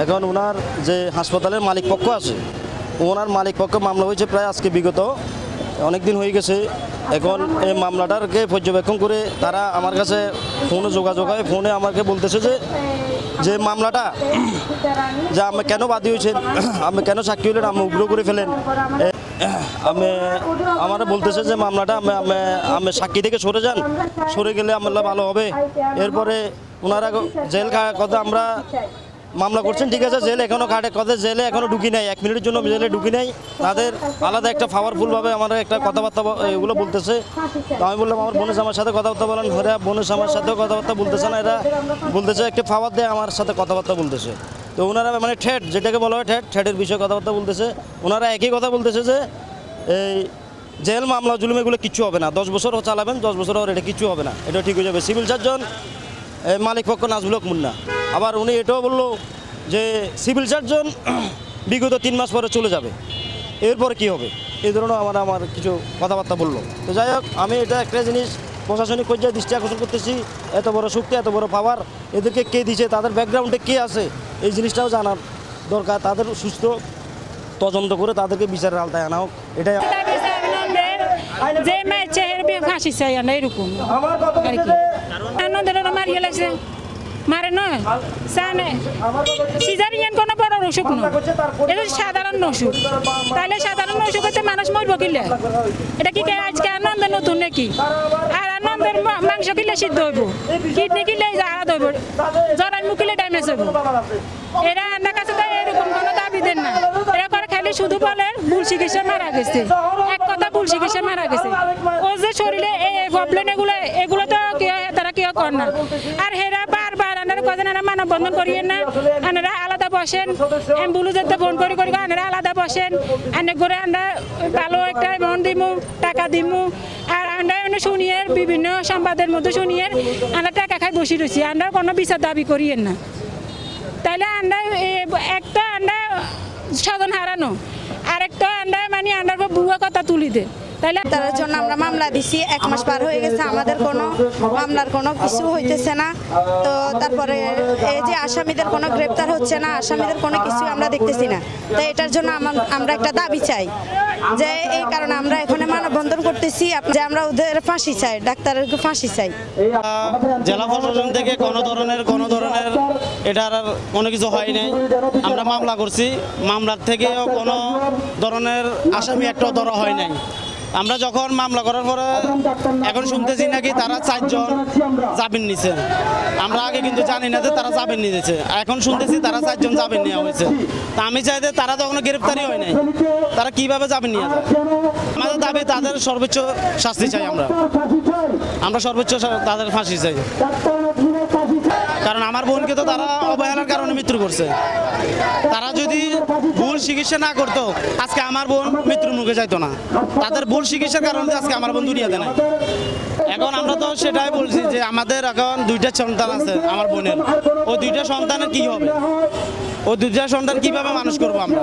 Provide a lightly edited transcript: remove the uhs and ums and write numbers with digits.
এখন ওনার যে হাসপাতালের মালিক পক্ষ আছে, ওনার মালিক পক্ষ মামলা হয়েছে প্রায় আজকে বিগত অনেক দিন হয়ে গেছে। এখন এই মামলাটাকে পর্যবেক্ষণ করে তারা আমার কাছে ফোনে যোগাযোগ হয়। ফোনে আমাকে বলতেছে যে মামলাটা যে আমি কেন বাদী হয়েছেন, আমি কেন সাক্ষী হলেন, আমি উগ্র করে ফেলেন। আমার বলতেছে যে মামলাটা আমি সাক্ষী থেকে সরে যান, সরে গেলে আমার ভালো হবে। এরপরে ওনারা জেল কথা আমরা মামলা করছেন, ঠিক আছে, জেল এখনও কাটে কথা, জেলে এখনও ঢুকি নাই, 1 মিনিটের জন্য জেলে ঢুকি নাই। তাদের আলাদা একটা পাওয়ারফুলভাবে আমার একটা কথাবার্তা এগুলো বলতেছে। তো আমি বললাম আমার বোনের আমার সাথে কথাবার্তা বলেন, এরা বোনের আমার সাথেও কথাবার্তা বলতেছে না, এরা বলতেছে একটা পাওয়ার দেয় আমার সাথে কথাবার্তা বলতেছে। তো ওনারা মানে ঠেট, যেটাকে বলা হয় ঠেটের বিষয়ে কথাবার্তা বলতেছে। ওনারা একই কথা বলতেছে যে এই জেল মামলা জুলুম এগুলো কিচ্ছু হবে না, 10 বছর চালাবেন, 10 বছর আর এটা কিচ্ছু হবে না, এটা ঠিক হয়ে যাবে। সিভিল সার্জন মালিক পক্ষ নাজমুল হক মুন্না, আবার উনি এটাও বললো যে সিভিল সার্জন বিগত 3 মাস পরে চলে যাবে, এরপরে কি হবে, এই ধরনের আমার কিছু কথাবার্তা বললো। তো যাই হোক, আমি এটা একটা জিনিস প্রশাসনিক পর্যায়ে দৃষ্টি আকর্ষণ করতেছি, এত বড় শক্তি, এত বড় পাওয়ার এদেরকে কে দিছে, তাদের ব্যাকগ্রাউন্ডে কে আছে, এই জিনিসটাও জানার দরকার। তাদের সুস্থ তদন্ত করে তাদেরকে বিচারের আওতায় আনা হোক, এটাই। যে চেহারা ফাঁসি চাই না, এরকম আর কি আনন্দের মারিয়ে লাগছে, মারে নয় সানে সিজারিয়ান কোনো বড় অসুখ নয়, এটা সাধারণ অসুখ। তাহলে সাধারণ অসুখ হচ্ছে মানুষ মরব কিলে, এটা কি আজকে আনন্দ নতুন নাকি? আর আনন্দের মাংস কিলে সিদ্ধ হইব, কিডনি কিলে আলাদা হইব, জরার মুখ কিলে ড্যামেজ হইব। এরা আমার কাছে তো এরকম কোনো দাবি দেন না, এরা করে খালি শুধু বলে ভুল চিকিৎসা মারা গেছে, এক কথা ভুল চিকিৎসা মারা গেছে। ও যে শরীরে এই প্রবলেম এগুলো তো তারা কেউ কর না। আর হেরা বারবার আনারা কদিন মানববন্ধন করিয়ে না, আনারা আলাদা বসেন, অ্যাম্বুলেন্সে ফোন করি আনারা আলাদা বসেন, আনে করে আমরা ভালো একটা অ্যামাউন্ট দিমু, টাকা দিমু। আর আমরা শুনিয়ে বিভিন্ন সংবাদের মধ্যে শুনিয়ে আমরা টাকা খাই বসে রয়েছি, আমরা কোনো বিচার দাবি করিয়েন না। তাইলে আমরা একটা আমরা স্বজন হারানো, আরেকটা আমরা মানে আমরা বুয়া কথা তুলি দে। তাইলে তার জন্য আমরা মামলা দিছি, 1 মাস পার হয়ে গেছে, আমাদের কোনো মামলার কোনো কিছু হইতেছে না। তো তারপরে এই যে আসামিদের কোনো গ্রেপ্তার হচ্ছে না, আসামিদের কোনো কিছু আমরা দেখতেছি না। তো এটার জন্য আমরা একটা দাবি চাই, যে এই কারণে আমরা এখানে মানববন্ধন করতেছি, যে আমরা ওদের ফাঁসি চাই, ডাক্তারের ফাঁসি চাই। জেলা প্রশাসন থেকে কোনো ধরনের এটার কোনো কিছু হয় নাই। আমরা মামলা করছি, মামলার থেকেও কোনো ধরনের আসামি একটাও ধরা হয় নাই। আমরা যখন মামলা করার পরে এখন শুনতেছি নাকি তারা 4 জন জামিন নিছে। আমরা আগে কিন্তু জানি না যে তারা জামিন নিয়েছে, এখন শুনতেছি তারা 4 জন জামিন নেওয়া হয়েছে। তা আমি চাই যে তারা তখন গ্রেপ্তারই হয় নাই, তারা কিভাবে জামিন নিয়ে যায়। আমাদের দাবি তাদের সর্বোচ্চ শাস্তি চাই, আমরা সর্বোচ্চ তাদের ফাঁসি চাই। কারণ আমার বোনকে তো তারা অবহেলার কারণে মৃত্যু করছে। তারা যদি ভুল চিকিৎসা না করতো আজকে আমার বোন মৃত্যুর মুখে যাইতো না। তাদের ভুল চিকিৎসার কারণে আজকে আমার বোন দুনিয়াতে নাই। এখন আমরা তো সেটাই বলছি যে আমাদের এখন 2টা সন্তান আছে আমার বোনের, ওই 2টা সন্তানের কি হবে, ওই 2টা সন্তান কিভাবে মানুষ করবো আমরা?